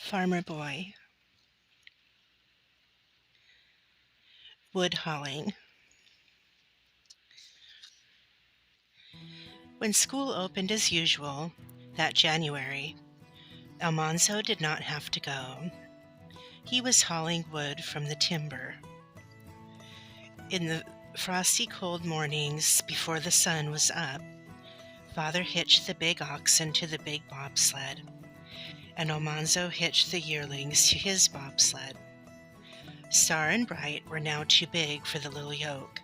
Farmer Boy. Wood hauling. When school opened as usual that January, Almanzo did not have to go. He was hauling wood from the timber. In the frosty cold mornings before the sun was up, Father hitched the big oxen to the big bobsled, and Almanzo hitched the yearlings to his bobsled. Star and Bright were now too big for the little yoke,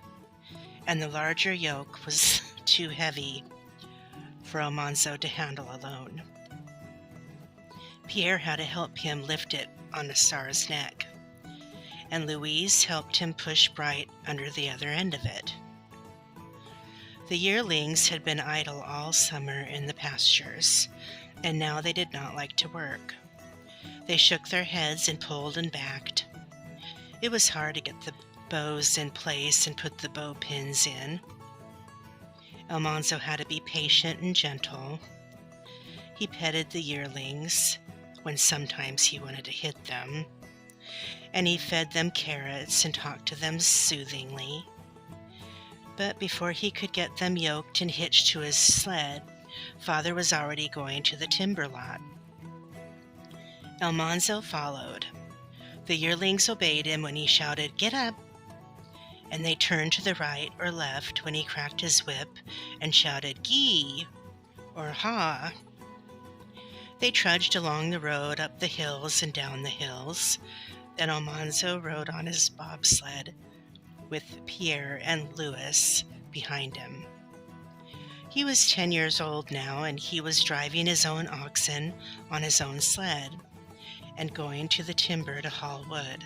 and the larger yoke was too heavy for Almanzo to handle alone. Pierre had to help him lift it on the Star's neck, and Louise helped him push Bright under the other end of it. The yearlings had been idle all summer in the pastures, and now they did not like to work. They shook their heads and pulled and backed. It was hard to get the bows in place and put the bow pins in. Almanzo had to be patient and gentle. He petted the yearlings when sometimes he wanted to hit them, and he fed them carrots and talked to them soothingly. But before he could get them yoked and hitched to his sled, Father was already going to the timber lot. Almanzo followed. The yearlings obeyed him when he shouted, "Get up!" and they turned to the right or left when he cracked his whip and shouted, "Gee!" or "Ha!" They trudged along the road, up the hills and down the hills, and Almanzo rode on his bobsled with Pierre and Louis behind him. He was 10 years old now, and he was driving his own oxen on his own sled and going to the timber to haul wood.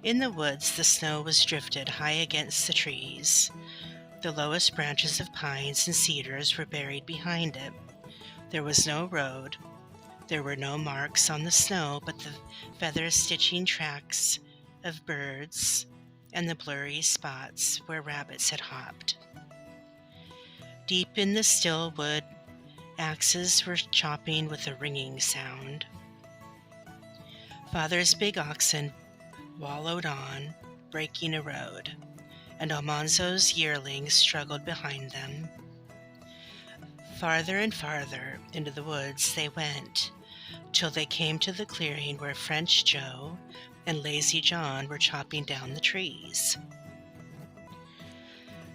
In the woods, the snow was drifted high against the trees. The lowest branches of pines and cedars were buried behind it. There was no road. There were no marks on the snow but the feather-stitching tracks of birds and the blurry spots where rabbits had hopped. Deep in the still wood, axes were chopping with a ringing sound. Father's big oxen wallowed on, breaking a road, and Almanzo's yearlings struggled behind them. Farther and farther into the woods they went, till they came to the clearing where French Joe and Lazy John were chopping down the trees.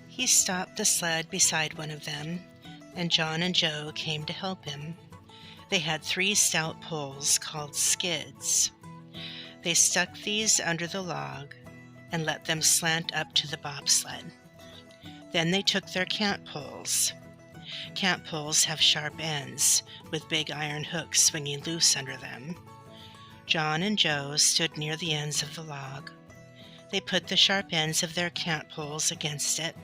He stopped the sled beside one of them, and John and Joe came to help him. They had 3 stout poles called skids. They stuck these under the log and let them slant up to the bobsled. Then they took their cant poles. Cant poles have sharp ends, with big iron hooks swinging loose under them. John and Joe stood near the ends of the log. They put the sharp ends of their cant poles against it,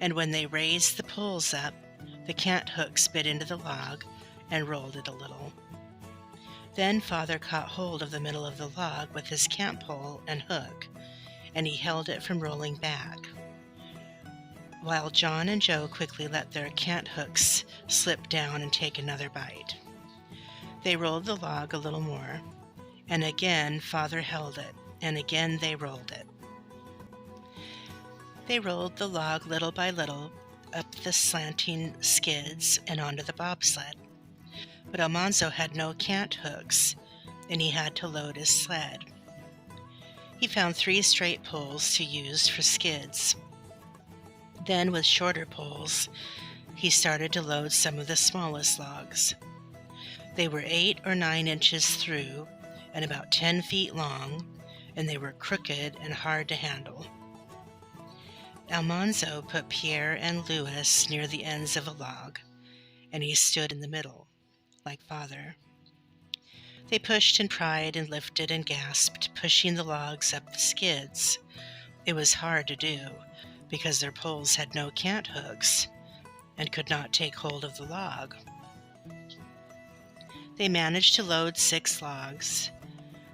and when they raised the poles up, the cant hooks bit into the log and rolled it a little. Then Father caught hold of the middle of the log with his cant pole and hook, and he held it from rolling back, while John and Joe quickly let their cant hooks slip down and take another bite. They rolled the log a little more, and again Father held it, and again they rolled it. They rolled the log little by little up the slanting skids and onto the bobsled. But Almanzo had no cant hooks, and he had to load his sled. He found 3 straight poles to use for skids. Then, with shorter poles, he started to load some of the smallest logs. They were 8 or 9 inches through and about 10 feet long, and they were crooked and hard to handle. Almanzo put Pierre and Louis near the ends of a log, and he stood in the middle, like Father. They pushed and pried and lifted and gasped, pushing the logs up the skids. It was hard to do, because their poles had no cant hooks and could not take hold of the log. They managed to load 6 logs.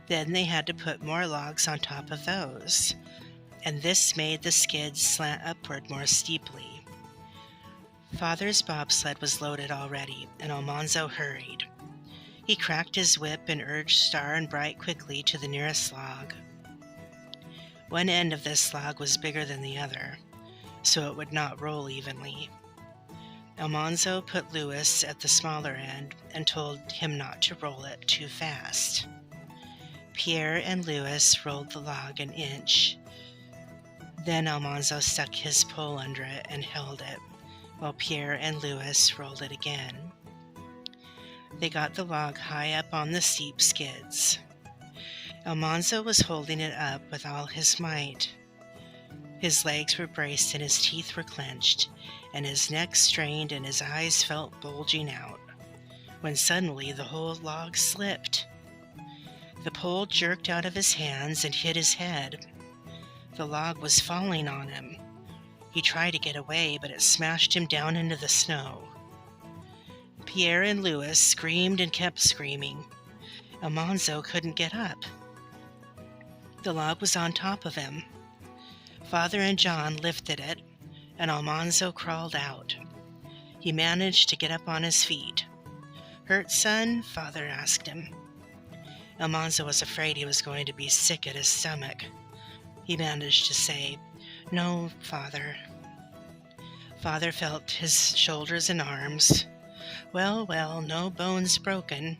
Then they had to put more logs on top of those, and this made the skids slant upward more steeply. Father's bobsled was loaded already, and Almanzo hurried. He cracked his whip and urged Star and Bright quickly to the nearest log. One end of this log was bigger than the other, so it would not roll evenly. Almanzo put Lewis at the smaller end and told him not to roll it too fast. Pierre and Lewis rolled the log an inch. Then Almanzo stuck his pole under it and held it, while Pierre and Lewis rolled it again. They got the log high up on the steep skids. Almanzo was holding it up with all his might. His legs were braced and his teeth were clenched, and his neck strained and his eyes felt bulging out, when suddenly the whole log slipped. The pole jerked out of his hands and hit his head. The log was falling on him. He tried to get away, but it smashed him down into the snow. Pierre and Lewis screamed and kept screaming. Almanzo couldn't get up. The log was on top of him. Father and John lifted it, and Almanzo crawled out. He managed to get up on his feet. "Hurt, son?" Father asked him. Almanzo was afraid he was going to be sick at his stomach. He managed to say, "No, Father." Father felt his shoulders and arms. Well, no bones broken,"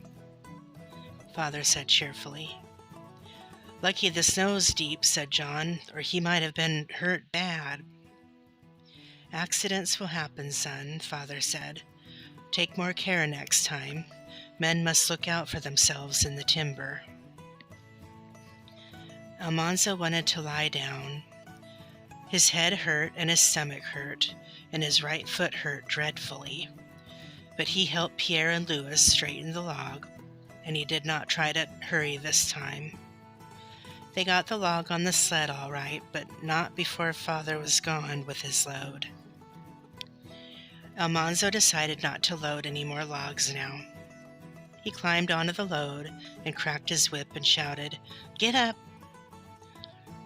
Father said cheerfully. "Lucky the snow's deep," said John, "or he might have been hurt bad." "Accidents will happen, son," Father said. "Take more care next time. Men must look out for themselves in the timber." Almanzo wanted to lie down. His head hurt and his stomach hurt, and his right foot hurt dreadfully. But he helped Pierre and Lewis straighten the log, and he did not try to hurry this time. They got the log on the sled all right, but not before Father was gone with his load. Almanzo decided not to load any more logs now. He climbed onto the load and cracked his whip and shouted, "Get up!"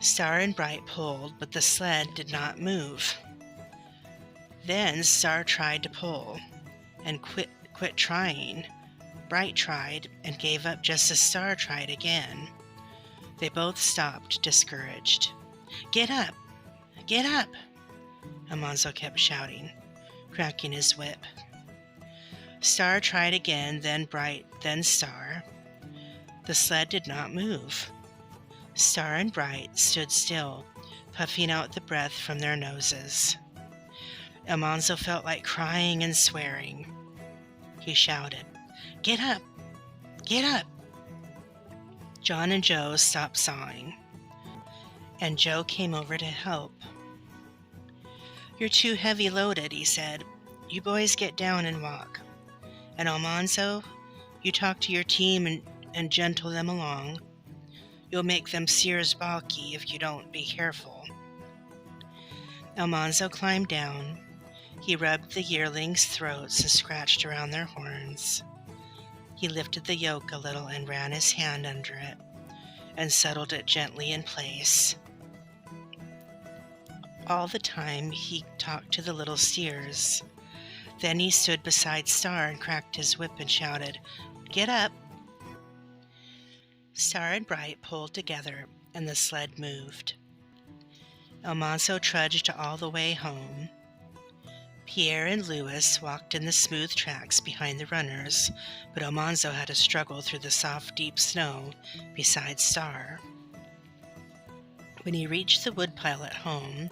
Star and Bright pulled, but the sled did not move. Then Star tried to pull and quit trying. Bright tried and gave up just as Star tried again. They both stopped, discouraged. "Get up! Get up!" Almanzo kept shouting, cracking his whip. Star tried again, then Bright, then Star. The sled did not move. Star and Bright stood still, puffing out the breath from their noses. Almanzo felt like crying and swearing. He shouted, "Get up! Get up!" John and Joe stopped sawing, and Joe came over to help. "You're too heavy loaded," he said. "You boys get down and walk. And Almanzo, you talk to your team and gentle them along. You'll make them steers balky if you don't be careful." Almanzo climbed down. He rubbed the yearlings' throats and scratched around their horns. He lifted the yoke a little and ran his hand under it and settled it gently in place. All the time he talked to the little steers. Then he stood beside Star and cracked his whip and shouted, "Get up!" Star and Bright pulled together, and the sled moved. Almanzo trudged all the way home. Pierre and Lewis walked in the smooth tracks behind the runners, but Almanzo had to struggle through the soft, deep snow beside Star. When he reached the woodpile at home,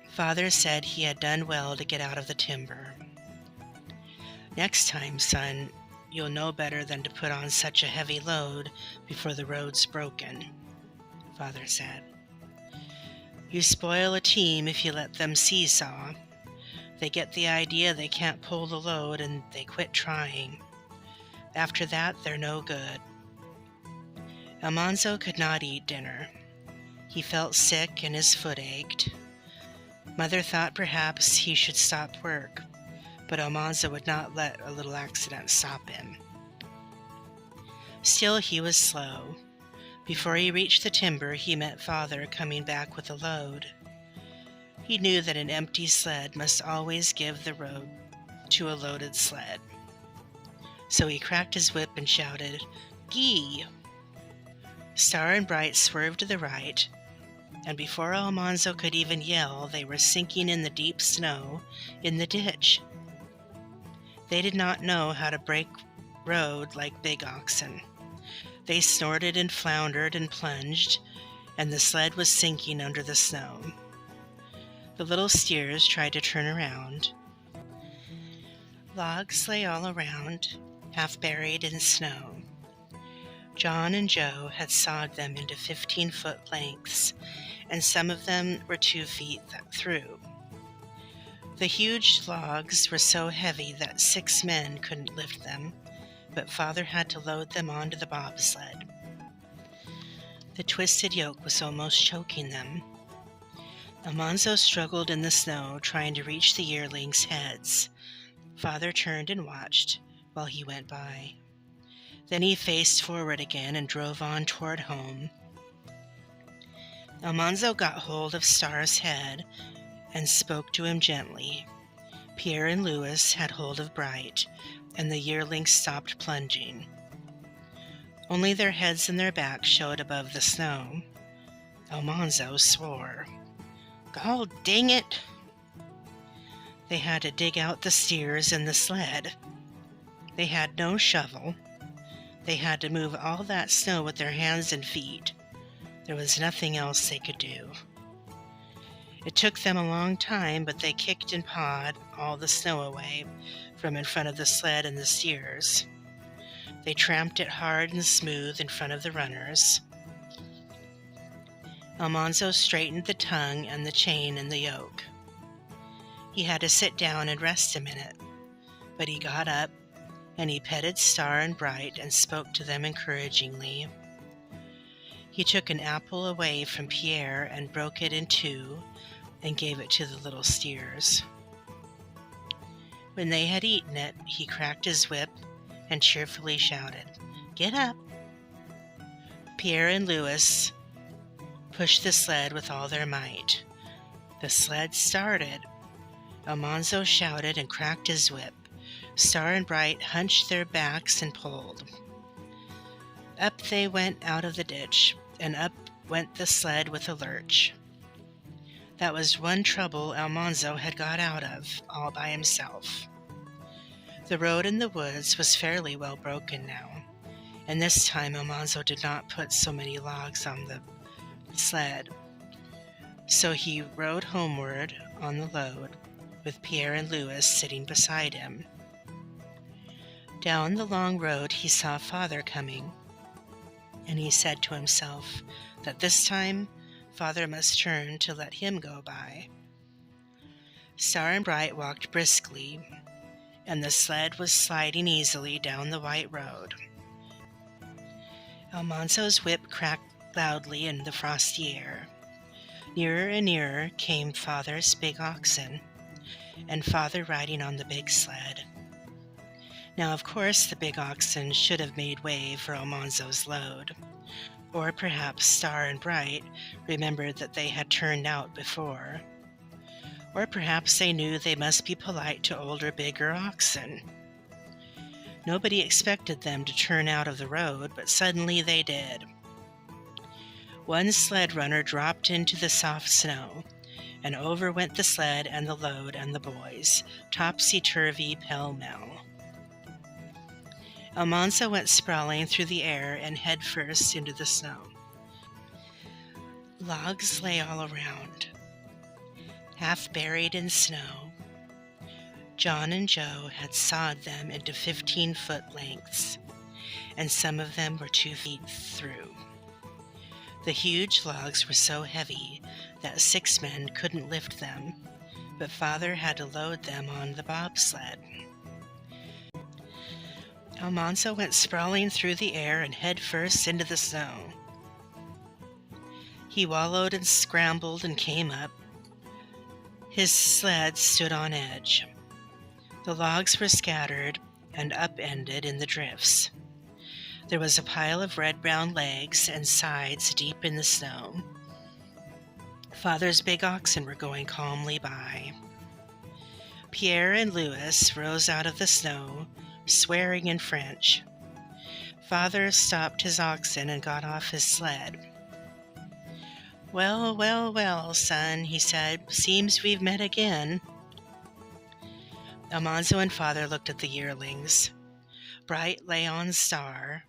Father said he had done well to get out of the timber. "Next time, son, you'll know better than to put on such a heavy load before the road's broken," Father said. "You spoil a team if you let them seesaw. They get the idea they can't pull the load and they quit trying. After that, they're no good." Almanzo could not eat dinner. He felt sick and his foot ached. Mother thought perhaps he should stop work, but Almanzo would not let a little accident stop him. Still, he was slow. Before he reached the timber, he met Father coming back with a load. He knew that an empty sled must always give the road to a loaded sled. So he cracked his whip and shouted, "Gee!" Star and Bright swerved to the right, and before Almanzo could even yell, they were sinking in the deep snow in the ditch. They did not know how to break road like big oxen. They snorted and floundered and plunged, and the sled was sinking under the snow. The little steers tried to turn around. Logs lay all around, half buried in snow. John and Joe had sawed them into 15-foot lengths, and some of them were 2 feet through. The huge logs were so heavy that 6 men couldn't lift them, but Father had to load them onto the bobsled. The twisted yoke was almost choking them. Almanzo struggled in the snow, trying to reach the yearlings' heads. Father turned and watched while he went by. Then he faced forward again and drove on toward home. Almanzo got hold of Star's head and spoke to him gently. Pierre and Louis had hold of Bright, and the yearlings stopped plunging. Only their heads and their backs showed above the snow. Almanzo swore. "Gall dang it!" They had to dig out the steers and the sled. They had no shovel. They had to move all that snow with their hands and feet. There was nothing else they could do. It took them a long time, but they kicked and pawed all the snow away from in front of the sled and the steers. They tramped it hard and smooth in front of the runners. Almanzo straightened the tongue and the chain and the yoke. He had to sit down and rest a minute, but he got up and he petted Star and Bright and spoke to them encouragingly. He took an apple away from Pierre and broke it in 2 and gave it to the little steers. When they had eaten it, he cracked his whip and cheerfully shouted, "Get up!" Pierre and Louis pushed the sled with all their might. The sled started. Almanzo shouted and cracked his whip. Star and Bright hunched their backs and pulled. Up they went out of the ditch, and up went the sled with a lurch. That was one trouble Almanzo had got out of, all by himself. The road in the woods was fairly well broken now, and this time Almanzo did not put so many logs on the sled. So he rode homeward on the load, with Pierre and Louis sitting beside him. Down the long road he saw Father coming, and he said to himself that this time Father must turn to let him go by. Star and Bright walked briskly, and the sled was sliding easily down the white road. Almanzo's whip cracked loudly in the frosty air. Nearer and nearer came Father's big oxen, and Father riding on the big sled. Now, of course, the big oxen should have made way for Almanzo's load. Or perhaps Star and Bright remembered that they had turned out before. Or perhaps they knew they must be polite to older, bigger oxen. Nobody expected them to turn out of the road, but suddenly they did. One sled runner dropped into the soft snow, and over went the sled and the load and the boys, topsy-turvy, pell-mell. Almanzo went sprawling through the air and head first into the snow. Logs lay all around, half buried in snow. John and Joe had sawed them into 15-foot lengths, and some of them were 2 feet through. The huge logs were so heavy that 6 men couldn't lift them, but Father had to load them on the bobsled. Almanzo went sprawling through the air and head first into the snow. He wallowed and scrambled and came up. His sled stood on edge. The logs were scattered and upended in the drifts. There was a pile of red-brown legs and sides deep in the snow. Father's big oxen were going calmly by. Pierre and Louis rose out of the snow, swearing in French. Father stopped his oxen and got off his sled. "Well, well, well, son," he said, "seems we've met again." Almanzo and Father looked at the yearlings. Bright lay on Star.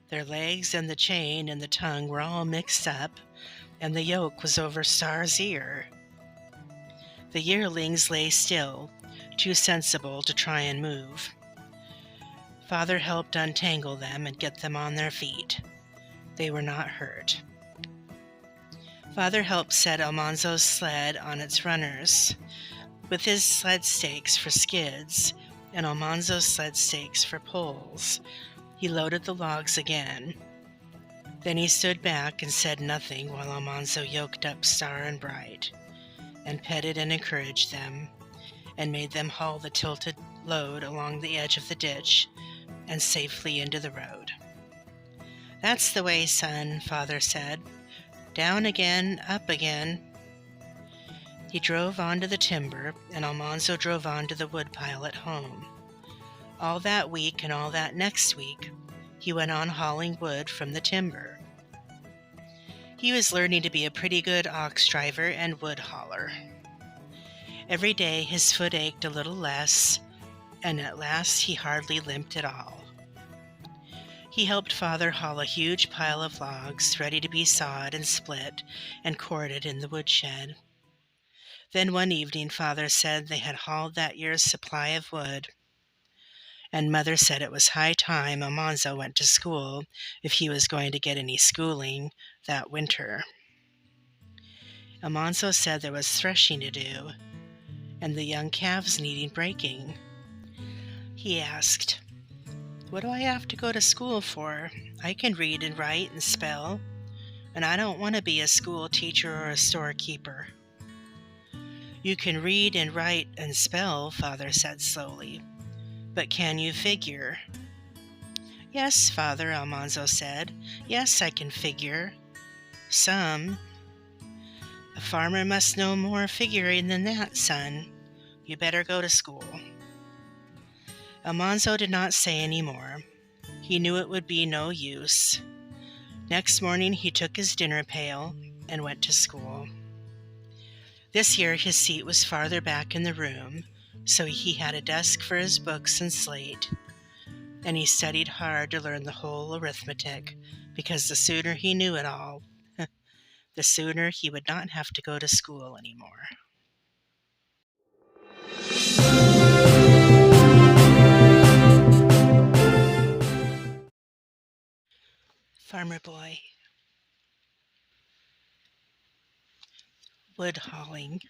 Their legs and the chain and the tongue were all mixed up, and the yoke was over Star's ear. The yearlings lay still, too sensible to try and move. Father helped untangle them and get them on their feet. They were not hurt. Father helped set Almanzo's sled on its runners, with his sled stakes for skids and Almanzo's sled stakes for poles. He loaded the logs again. Then he stood back and said nothing while Almanzo yoked up Star and Bright, and petted and encouraged them, and made them haul the tilted load along the edge of the ditch and safely into the road. "That's the way, son," Father said. "Down again, up again." He drove on to the timber, and Almanzo drove on to the woodpile at home. All that week and all that next week, he went on hauling wood from the timber. He was learning to be a pretty good ox driver and wood hauler. Every day his foot ached a little less, and at last he hardly limped at all. He helped Father haul a huge pile of logs ready to be sawed and split and corded in the woodshed. Then one evening Father said they had hauled that year's supply of wood, and Mother said it was high time Almanzo went to school if he was going to get any schooling that winter. Almanzo said there was threshing to do, and the young calves needing breaking. He asked, "What do I have to go to school for? I can read and write and spell, and I don't want to be a school teacher or a storekeeper." "You can read and write and spell," Father said slowly, "but can you figure?" "Yes, Father," Almanzo said. "Yes, I can figure. Some." "A farmer must know more figuring than that, son. You better go to school." Almanzo did not say any more. He knew it would be no use. Next morning he took his dinner pail and went to school. This year his seat was farther back in the room, so he had a desk for his books and slate, and he studied hard to learn the whole arithmetic, because the sooner he knew it all, the sooner he would not have to go to school anymore. Farmer Boy. Wood hauling.